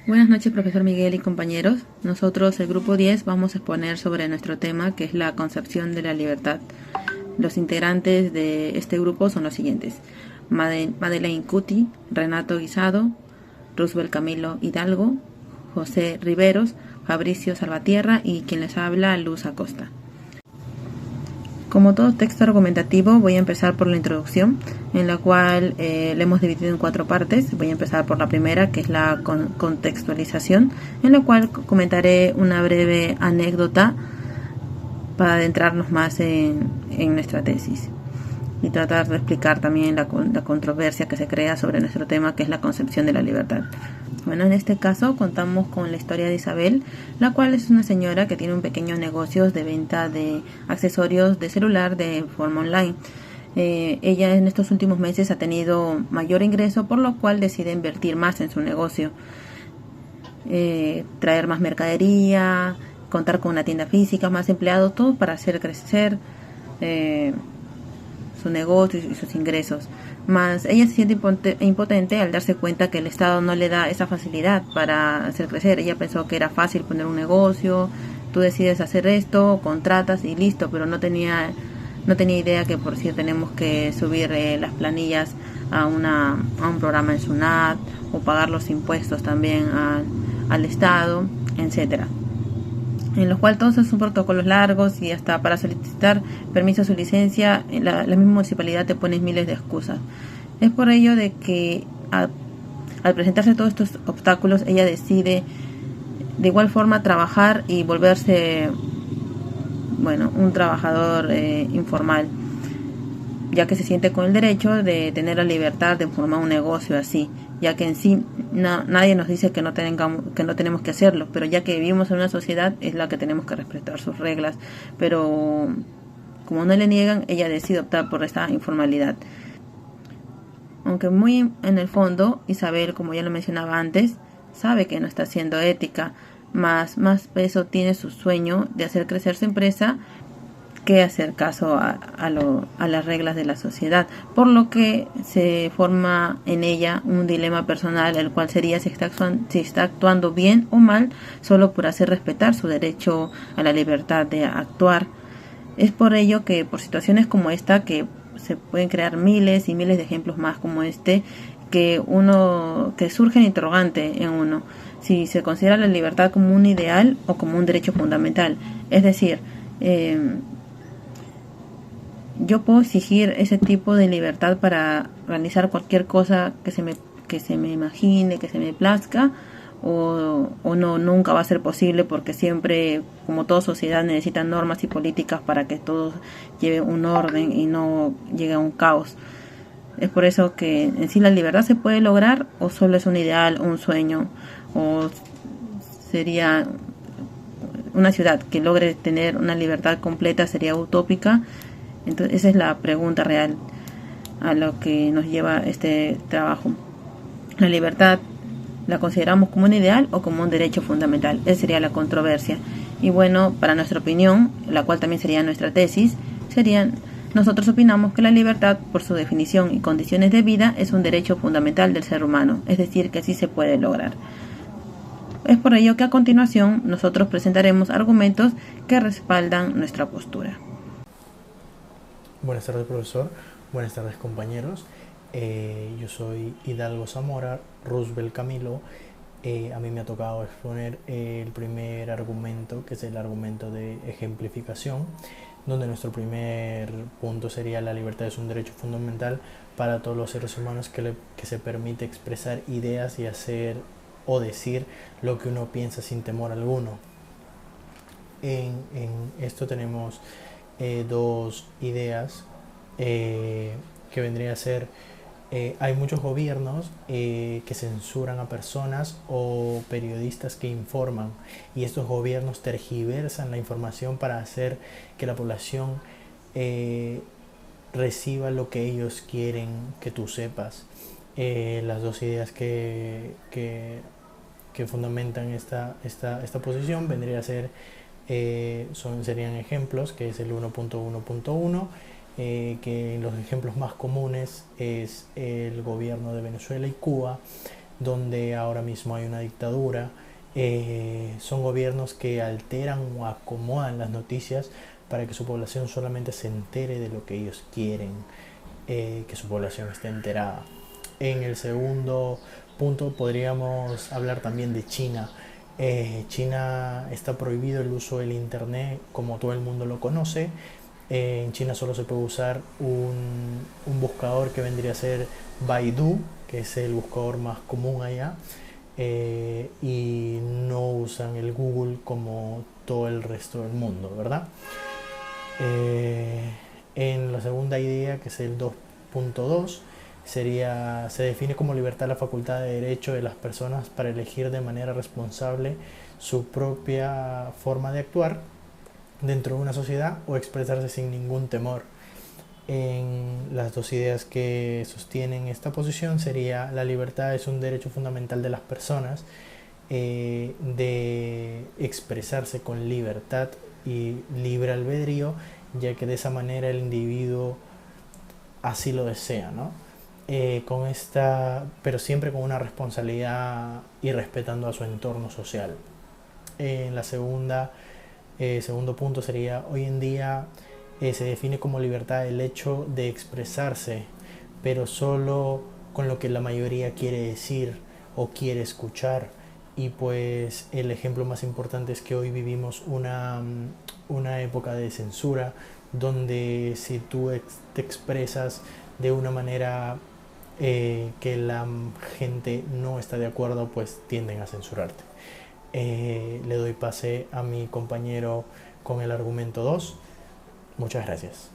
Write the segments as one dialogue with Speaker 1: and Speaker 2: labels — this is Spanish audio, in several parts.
Speaker 1: Buenas noches, profesor Miguel y compañeros. Nosotros, el grupo 10, vamos a exponer sobre nuestro tema, que es la concepción de la libertad. Los integrantes de este grupo son los siguientes: Madeleine Cuti, Renato Guisado, Roosevelt Camilo Hidalgo, José Riveros, Fabricio Salvatierra y quien les habla, Luz Acosta. Como todo texto argumentativo, voy a empezar por la introducción, en la cual le hemos dividido en 4 partes. Voy a empezar por la primera, que es la contextualización, en la cual comentaré una breve anécdota para adentrarnos más en nuestra tesis y tratar de explicar también la controversia que se crea sobre nuestro tema, que es la concepción de la libertad. Bueno, en este caso contamos con la historia de Isabel, la cual es una señora que tiene un pequeño negocio de venta de accesorios de celular de forma online. Ella en estos últimos meses ha tenido mayor ingreso, por lo cual decide invertir más en su negocio, traer más mercadería, contar con una tienda física, más empleados, todo para hacer crecer su negocio y sus ingresos. Más ella se siente impotente al darse cuenta que el Estado no le da esa facilidad para hacer crecer. Ella pensó que era fácil poner un negocio, tú decides hacer esto, contratas y listo, pero no tenía idea que por si tenemos que subir las planillas a un programa en SUNAT o pagar los impuestos también al Estado, etcétera, en los cuales todos son protocolos largos y hasta para solicitar permiso a su licencia la misma municipalidad te pone miles de excusas. Es por ello de que al presentarse todos estos obstáculos, ella decide de igual forma trabajar y volverse un trabajador informal, ya que se siente con el derecho de tener la libertad de formar un negocio así, ya que en sí nadie nos dice que no tenemos que hacerlo, pero ya que vivimos en una sociedad es la que tenemos que respetar sus reglas. Pero como no le niegan, ella decide optar por esta informalidad. Aunque muy en el fondo, Isabel, como ya lo mencionaba antes, sabe que no está siendo ética, más peso tiene su sueño de hacer crecer su empresa que hacer caso a las reglas de la sociedad, por lo que se forma en ella un dilema personal, el cual sería si está actuando bien o mal solo por hacer respetar su derecho a la libertad de actuar. Es por ello que por situaciones como esta, que se pueden crear miles y miles de ejemplos más como este, que surge el interrogante en uno: si se considera la libertad como un ideal o como un derecho fundamental. Es decir, yo puedo exigir ese tipo de libertad para realizar cualquier cosa que se me imagine, que se me plazca, o no, nunca va a ser posible, porque siempre, como toda sociedad, necesitan normas y políticas para que todo lleve un orden y no llegue a un caos. Es por eso que en sí la libertad se puede lograr, o solo es un ideal, un sueño, o sería una ciudad que logre tener una libertad completa, sería utópica. Entonces esa es la pregunta real a lo que nos lleva este trabajo. ¿La libertad la consideramos como un ideal o como un derecho fundamental? Esa sería la controversia. Y bueno, para nuestra opinión, la cual también sería nuestra tesis, nosotros opinamos que la libertad, por su definición y condiciones de vida, es un derecho fundamental del ser humano, es decir, que sí se puede lograr. Es por ello que a continuación nosotros presentaremos argumentos que respaldan nuestra postura.
Speaker 2: Buenas tardes, profesor. Buenas tardes, compañeros. Yo soy Hidalgo Zamora, Roosevelt Camilo. A mí me ha tocado exponer el primer argumento, que es el argumento de ejemplificación, donde nuestro primer punto sería: la libertad es un derecho fundamental para todos los seres humanos que se permite expresar ideas y hacer o decir lo que uno piensa sin temor alguno. En esto tenemos dos ideas que vendría a ser: hay muchos gobiernos que censuran a personas o periodistas que informan, y estos gobiernos tergiversan la información para hacer que la población reciba lo que ellos quieren que tú sepas. Las dos ideas que fundamentan esta posición vendría a ser serían ejemplos, que es el 1.1.1, que los ejemplos más comunes es el gobierno de Venezuela y Cuba, donde ahora mismo hay una dictadura. Son gobiernos que alteran o acomodan las noticias para que su población solamente se entere de lo que ellos quieren que su población esté enterada. En el segundo punto podríamos hablar también de China. China está prohibido el uso del internet como todo el mundo lo conoce. En China solo se puede usar un buscador que vendría a ser Baidu, que es el buscador más común allá, y no usan el Google como todo el resto del mundo, ¿verdad? En la segunda idea, que es el 2.2, se define como libertad la facultad de derecho de las personas para elegir de manera responsable su propia forma de actuar dentro de una sociedad o expresarse sin ningún temor. En las dos ideas que sostienen esta posición la libertad es un derecho fundamental de las personas de expresarse con libertad y libre albedrío, ya que de esa manera el individuo así lo desea, ¿no? Pero siempre con una responsabilidad y respetando a su entorno social. En la segundo punto sería, hoy en día se define como libertad el hecho de expresarse, pero solo con lo que la mayoría quiere decir o quiere escuchar. Y pues el ejemplo más importante es que hoy vivimos una época de censura, donde si tú te expresas de una manera que la gente no está de acuerdo, pues tienden a censurarte. Le doy pase a mi compañero con el argumento 2. Muchas gracias.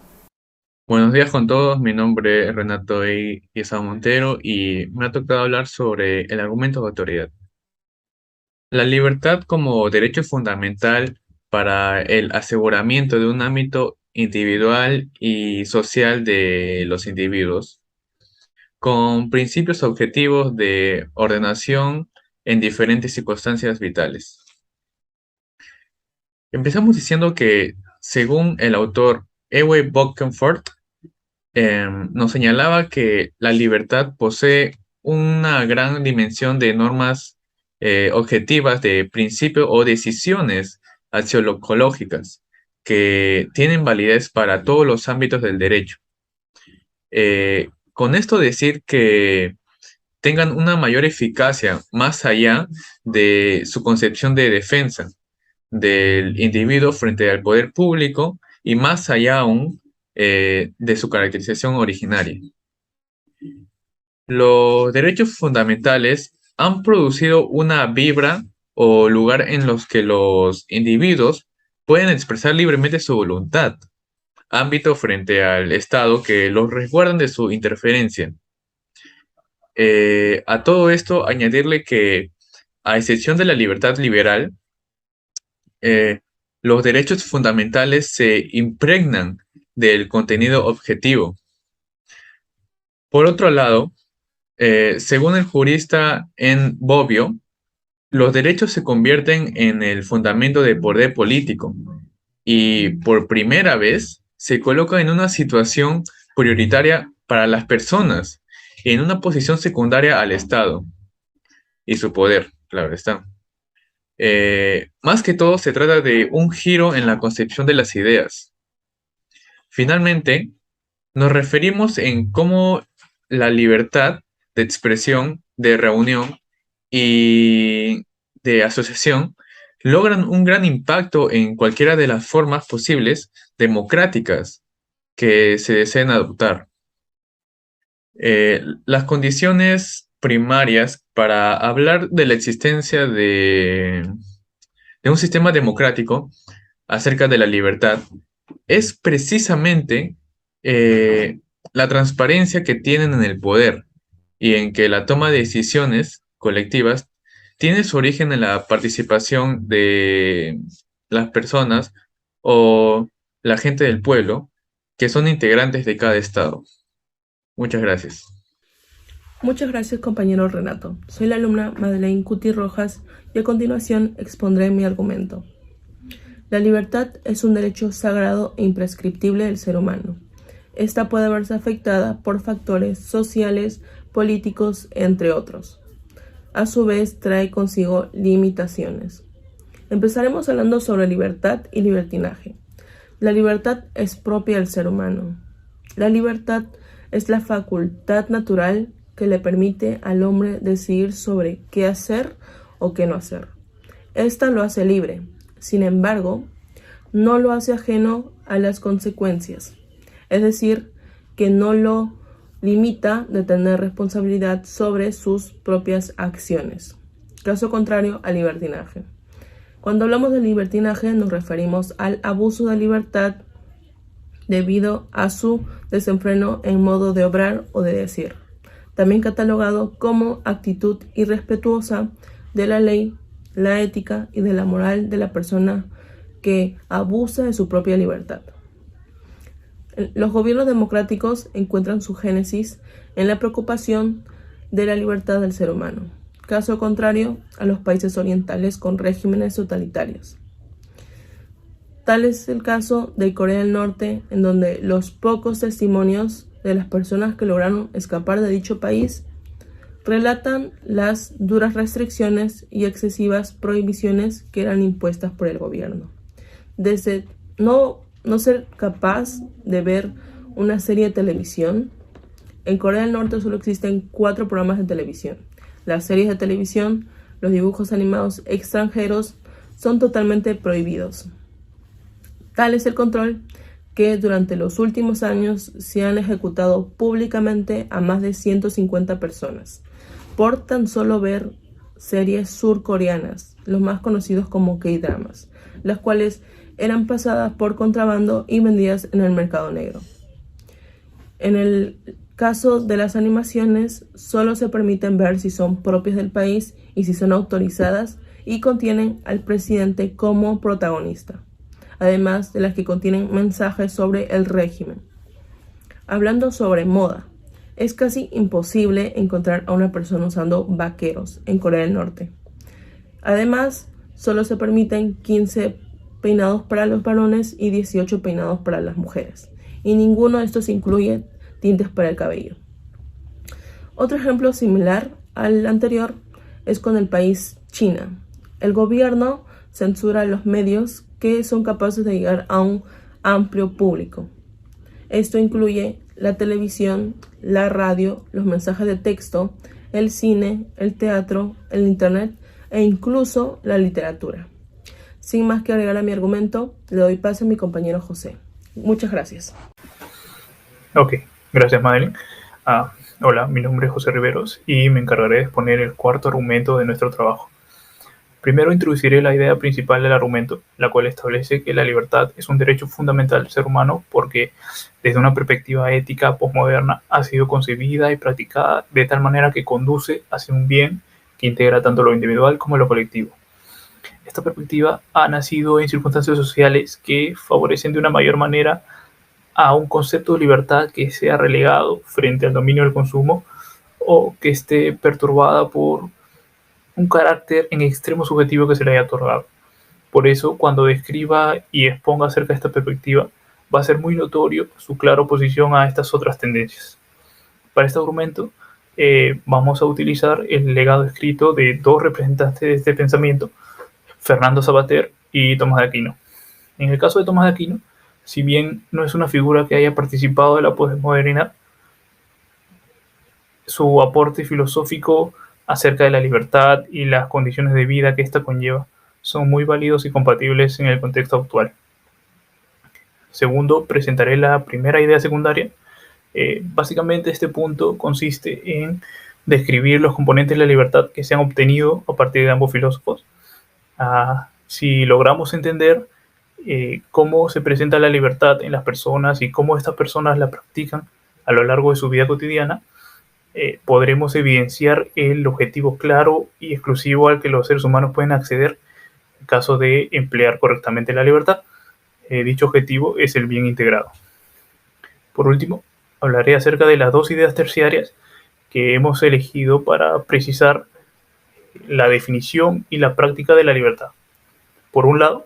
Speaker 3: Buenos días con todos, mi nombre es Renato Iezao Montero y me ha tocado hablar sobre el argumento de autoridad. La libertad como derecho fundamental para el aseguramiento de un ámbito individual y social de los individuos, con principios objetivos de ordenación en diferentes circunstancias vitales. Empezamos diciendo que, según el autor Ewe Bokenford, nos señalaba que la libertad posee una gran dimensión de normas objetivas de principio o decisiones axiológicas que tienen validez para todos los ámbitos del derecho. Con esto decir que tengan una mayor eficacia más allá de su concepción de defensa del individuo frente al poder público y más allá aún de su caracterización originaria. Los derechos fundamentales han producido una vibra o lugar en los que los individuos pueden expresar libremente su voluntad, ámbito frente al Estado que los resguardan de su interferencia. A todo esto, añadirle que, a excepción de la libertad liberal, los derechos fundamentales se impregnan del contenido objetivo. Por otro lado, según el jurista N. Bobbio, los derechos se convierten en el fundamento del poder político y por primera vez se colocan en una situación prioritaria para las personas y en una posición secundaria al Estado y su poder, claro está. Más que todo se trata de un giro en la concepción de las ideas. Finalmente, nos referimos en cómo la libertad de expresión, de reunión y de asociación logran un gran impacto en cualquiera de las formas posibles democráticas que se deseen adoptar. Las condiciones primarias para hablar de la existencia de un sistema democrático acerca de la libertad es precisamente la transparencia que tienen en el poder y en que la toma de decisiones colectivas tiene su origen en la participación de las personas o la gente del pueblo que son integrantes de cada estado. Muchas gracias.
Speaker 4: Muchas gracias, compañero Renato. Soy la alumna Madeleine Cuti Rojas y a continuación expondré mi argumento. La libertad es un derecho sagrado e imprescriptible del ser humano. Esta puede verse afectada por factores sociales, políticos, entre otros. a su vez trae consigo limitaciones. Empezaremos hablando sobre libertad y libertinaje. La libertad es propia del ser humano. La libertad es la facultad natural que le permite al hombre decidir sobre qué hacer o qué no hacer. Esta lo hace libre. Sin embargo, no lo hace ajeno a las consecuencias. Es decir, que no lo limita de tener responsabilidad sobre sus propias acciones. Caso contrario al libertinaje. Cuando hablamos de libertinaje nos referimos al abuso de libertad debido a su desenfreno en modo de obrar o de decir, también catalogado como actitud irrespetuosa de la ley, la ética y de la moral de la persona que abusa de su propia libertad. Los gobiernos democráticos encuentran su génesis en la preocupación de la libertad del ser humano, caso contrario a los países orientales con regímenes totalitarios. Tal es el caso de Corea del Norte, en donde los pocos testimonios de las personas que lograron escapar de dicho país relatan las duras restricciones y excesivas prohibiciones que eran impuestas por el gobierno. Desde no ser capaz de ver una serie de televisión. En Corea del Norte solo existen 4 programas de televisión. Las series de televisión, los dibujos animados extranjeros son totalmente prohibidos. Tal es el control que durante los últimos años se han ejecutado públicamente a más de 150 personas por tan solo ver series surcoreanas, los más conocidos como K-dramas, las cuales eran pasadas por contrabando y vendidas en el mercado negro. En el caso de las animaciones, solo se permiten ver si son propias del país y si son autorizadas y contienen al presidente como protagonista, además de las que contienen mensajes sobre el régimen. Hablando sobre moda, es casi imposible encontrar a una persona usando vaqueros en Corea del Norte. Además, solo se permiten 15 peinados para los varones y 18 peinados para las mujeres, y ninguno de estos incluye tintes para el cabello. Otro ejemplo similar al anterior es con el país China. El gobierno censura los medios que son capaces de llegar a un amplio público. Esto incluye la televisión, la radio, los mensajes de texto, el cine, el teatro, el internet e incluso la literatura. Sin más que agregar a mi argumento, le doy paso a mi compañero José. Muchas gracias.
Speaker 5: Ok, gracias Madeline. Hola, mi nombre es José Riveros y me encargaré de exponer el cuarto argumento de nuestro trabajo. Primero introduciré la idea principal del argumento, la cual establece que la libertad es un derecho fundamental del ser humano porque desde una perspectiva ética posmoderna ha sido concebida y practicada de tal manera que conduce hacia un bien que integra tanto lo individual como lo colectivo. Esta perspectiva ha nacido en circunstancias sociales que favorecen de una mayor manera a un concepto de libertad que sea relegado frente al dominio del consumo o que esté perturbada por un carácter en extremo subjetivo que se le haya otorgado. Por eso, cuando describa y exponga acerca de esta perspectiva, va a ser muy notorio su clara oposición a estas otras tendencias. Para este argumento, vamos a utilizar el legado escrito de 2 representantes de este pensamiento, Fernando Savater y Tomás de Aquino. En el caso de Tomás de Aquino, si bien no es una figura que haya participado de la posmodernidad, su aporte filosófico acerca de la libertad y las condiciones de vida que ésta conlleva son muy válidos y compatibles en el contexto actual. Segundo, presentaré la primera idea secundaria. Básicamente este punto consiste en describir los componentes de la libertad que se han obtenido a partir de ambos filósofos. Si logramos entender cómo se presenta la libertad en las personas y cómo estas personas la practican a lo largo de su vida cotidiana, podremos evidenciar el objetivo claro y exclusivo al que los seres humanos pueden acceder en caso de emplear correctamente la libertad. Dicho objetivo es el bien integrado. Por último, hablaré acerca de las 2 ideas terciarias que hemos elegido para precisar la definición y la práctica de la libertad. Por un lado,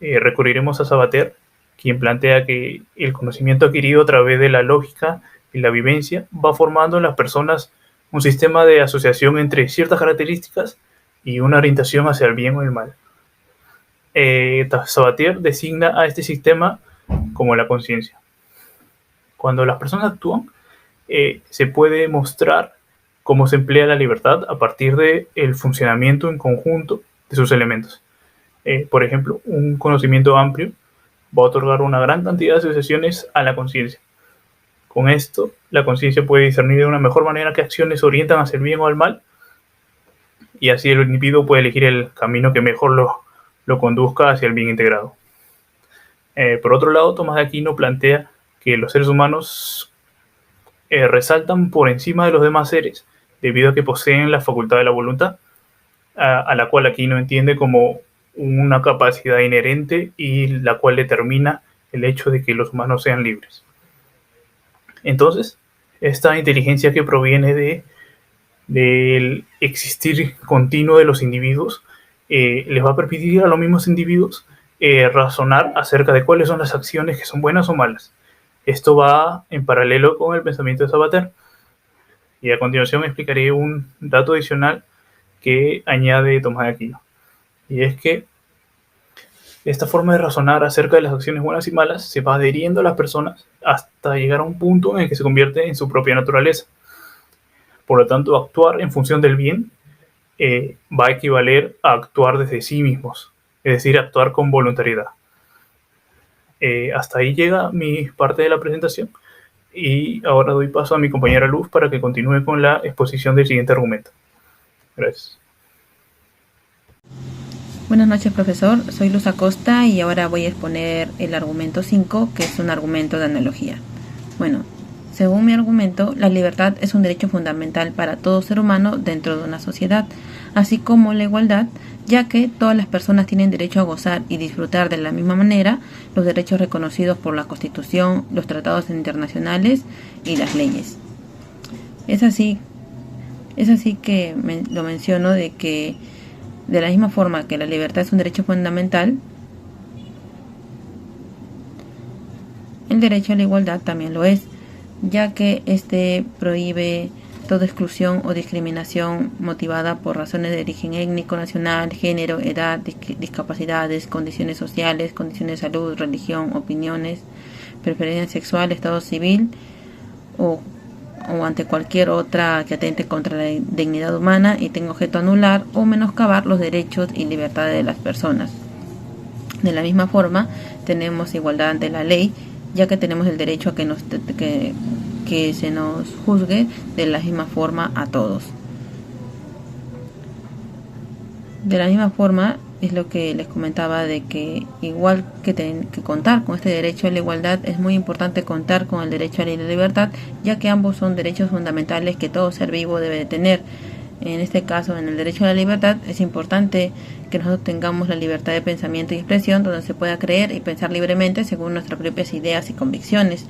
Speaker 5: recurriremos a Savater, quien plantea que el conocimiento adquirido a través de la lógica y la vivencia va formando en las personas un sistema de asociación entre ciertas características y una orientación hacia el bien o el mal. Sabatier designa a este sistema como la conciencia. Cuando las personas actúan, se puede mostrar cómo se emplea la libertad a partir del funcionamiento en conjunto de sus elementos. Por ejemplo, un conocimiento amplio va a otorgar una gran cantidad de asociaciones a la conciencia. Con esto, la conciencia puede discernir de una mejor manera qué acciones orientan hacia el bien o al mal, y así el individuo puede elegir el camino que mejor lo conduzca hacia el bien integrado. Por otro lado, Tomás de Aquino plantea que los seres humanos resaltan por encima de los demás seres debido a que poseen la facultad de la voluntad, a la cual Aquino entiende como una capacidad inherente y la cual determina el hecho de que los humanos sean libres. Entonces, esta inteligencia que proviene del existir continuo de los individuos les va a permitir a los mismos individuos razonar acerca de cuáles son las acciones que son buenas o malas. Esto va en paralelo con el pensamiento de Sabatier. Y a continuación explicaré un dato adicional que añade Tomás de Aquino. Y es que esta forma de razonar acerca de las acciones buenas y malas se va adheriendo a las personas hasta llegar a un punto en el que se convierte en su propia naturaleza. Por lo tanto, actuar en función del bien va a equivaler a actuar desde sí mismos, es decir, actuar con voluntariedad. Hasta ahí llega mi parte de la presentación y ahora doy paso a mi compañera Luz para que continúe con la exposición del siguiente argumento. Gracias.
Speaker 1: Buenas noches, profesor. Soy Luz Acosta y ahora voy a exponer el argumento 5, que es un argumento de analogía. Bueno, según mi argumento, la libertad es un derecho fundamental para todo ser humano dentro de una sociedad, así como la igualdad, ya que todas las personas tienen derecho a gozar y disfrutar de la misma manera los derechos reconocidos por la Constitución, los tratados internacionales y las leyes. Es así que lo menciono de que de la misma forma que la libertad es un derecho fundamental, el derecho a la igualdad también lo es, ya que este prohíbe toda exclusión o discriminación motivada por razones de origen étnico, nacional, género, edad, discapacidades, condiciones sociales, condiciones de salud, religión, opiniones, preferencia sexual, estado civil o ante cualquier otra que atente contra la dignidad humana y tenga objeto anular o menoscabar los derechos y libertades de las personas. De la misma forma, tenemos igualdad ante la ley, ya que tenemos el derecho a que se nos juzgue de la misma forma a todos. De la misma forma, es lo que les comentaba de que igual que contar con este derecho a la igualdad, es muy importante contar con el derecho a la libertad, ya que ambos son derechos fundamentales que todo ser vivo debe de tener. En este caso, en el derecho a la libertad, es importante que nosotros tengamos la libertad de pensamiento y expresión, donde se pueda creer y pensar libremente según nuestras propias ideas y convicciones.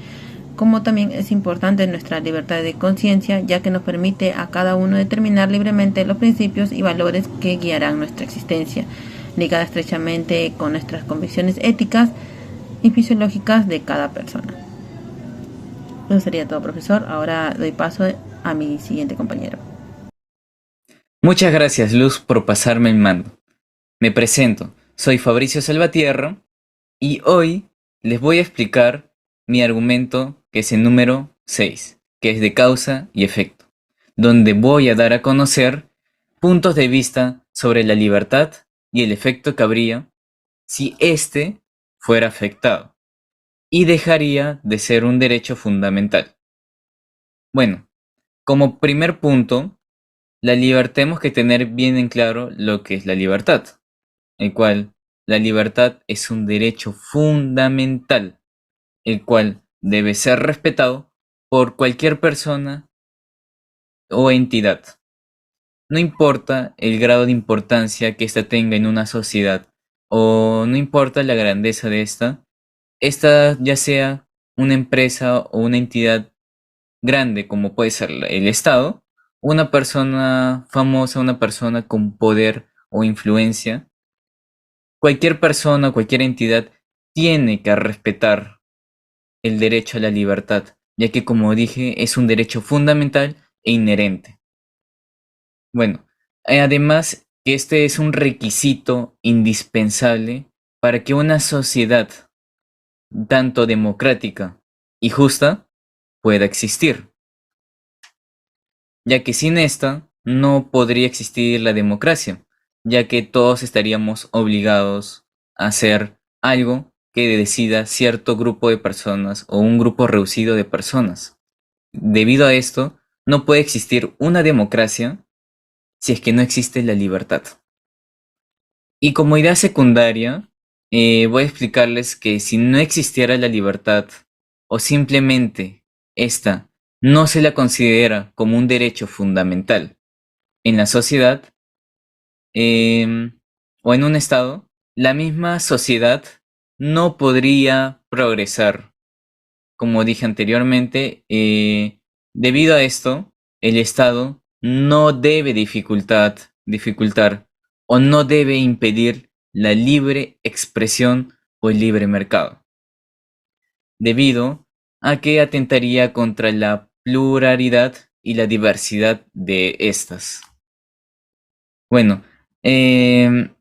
Speaker 1: Como también es importante nuestra libertad de conciencia, ya que nos permite a cada uno determinar libremente los principios y valores que guiarán nuestra existencia, ligada estrechamente con nuestras convicciones éticas y fisiológicas de cada persona. Eso sería todo, profesor. Ahora doy paso a mi siguiente compañero.
Speaker 6: Muchas gracias, Luz, por pasarme el mando. Me presento, soy Fabricio Salvatierra y hoy les voy a explicar mi argumento, que es el número 6, que es de causa y efecto, donde voy a dar a conocer puntos de vista sobre la libertad y el efecto que habría si éste fuera afectado y dejaría de ser un derecho fundamental. Bueno, como primer punto, tenemos que tener bien en claro lo que es la libertad, el cual la libertad es un derecho fundamental, el cual debe ser respetado por cualquier persona o entidad. No importa el grado de importancia que ésta tenga en una sociedad, o no importa la grandeza de esta ya sea una empresa o una entidad grande como puede ser el Estado, una persona famosa, una persona con poder o influencia. Cualquier persona, cualquier entidad tiene que respetar el derecho a la libertad, ya que como dije es un derecho fundamental e inherente. Bueno, además que este es un requisito indispensable para que una sociedad tanto democrática y justa pueda existir, ya que sin esta no podría existir la democracia, ya que todos estaríamos obligados a hacer algo que decida cierto grupo de personas o un grupo reducido de personas. Debido a esto, no puede existir una democracia si es que no existe la libertad. Y como idea secundaria, voy a explicarles que si no existiera la libertad o simplemente esta no se la considera como un derecho fundamental en la sociedad o en un estado, la misma sociedad no podría progresar. Como dije anteriormente, debido a esto, el Estado no debe dificultar o no debe impedir la libre expresión o el libre mercado, debido a que atentaría contra la pluralidad y la diversidad de estas. Bueno, em,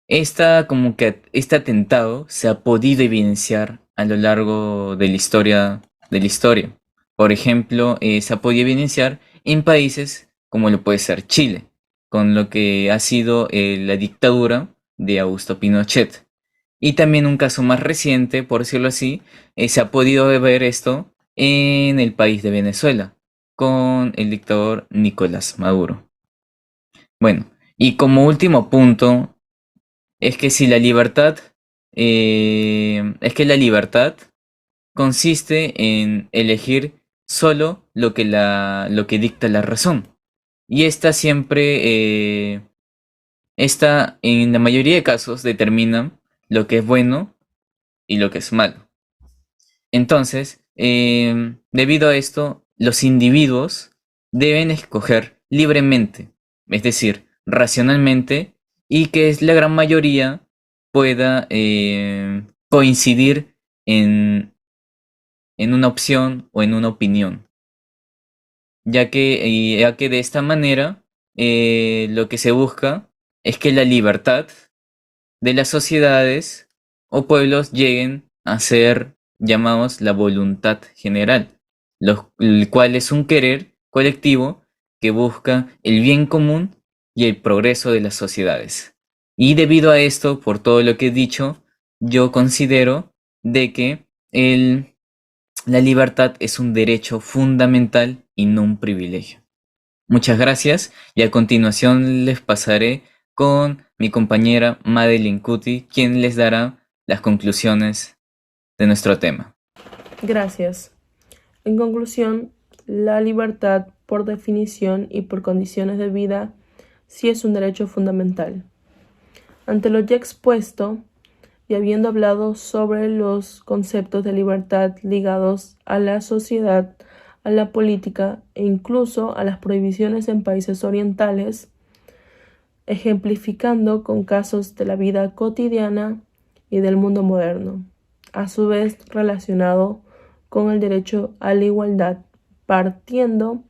Speaker 6: este atentado se ha podido evidenciar a lo largo de la historia. Por ejemplo, se ha podido evidenciar en países como lo puede ser Chile, con lo que ha sido la dictadura de Augusto Pinochet. Y también un caso más reciente, por decirlo así, se ha podido ver esto en el país de Venezuela, con el dictador Nicolás Maduro. Bueno, y como último punto, es que si la libertad, es que la libertad consiste en elegir solo lo que dicta la razón. Y esta en la mayoría de casos determina lo que es bueno y lo que es malo. Entonces, debido a esto, los individuos deben escoger libremente, es decir, racionalmente, y que la gran mayoría pueda coincidir en una opción o en una opinión, ya que de esta manera lo que se busca es que la libertad de las sociedades o pueblos lleguen a ser llamados la voluntad general, el cual es un querer colectivo que busca el bien común y el progreso de las sociedades. Y debido a esto, por todo lo que he dicho, yo considero de que la libertad es un derecho fundamental y no un privilegio. Muchas gracias y a continuación les pasaré con mi compañera Madeline Cuti, quien les dará las conclusiones de nuestro tema.
Speaker 4: Gracias. En conclusión, la libertad, por definición y por condiciones de vida, sí es un derecho fundamental. Ante lo ya expuesto, y habiendo hablado sobre los conceptos de libertad ligados a la sociedad, a la política e incluso a las prohibiciones en países orientales, ejemplificando con casos de la vida cotidiana y del mundo moderno, a su vez relacionado con el derecho a la igualdad, partiendo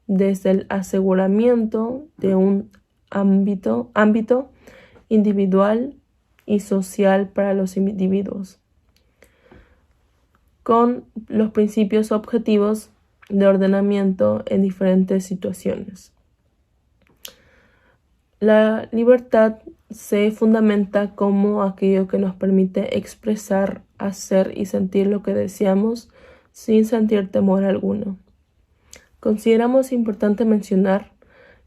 Speaker 4: desde el aseguramiento de un ámbito individual y social para los individuos, con los principios objetivos de ordenamiento en diferentes situaciones. La libertad se fundamenta como aquello que nos permite expresar, hacer y sentir lo que deseamos sin sentir temor alguno. Consideramos importante mencionar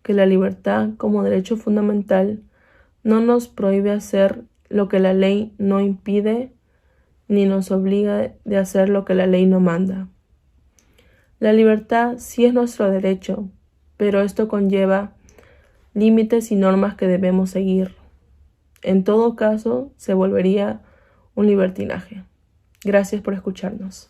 Speaker 4: que la libertad como derecho fundamental no nos prohíbe hacer lo que la ley no impide, ni nos obliga de hacer lo que la ley no manda. La libertad sí es nuestro derecho, pero esto conlleva límites y normas que debemos seguir. En todo caso, se volvería un libertinaje. Gracias por escucharnos.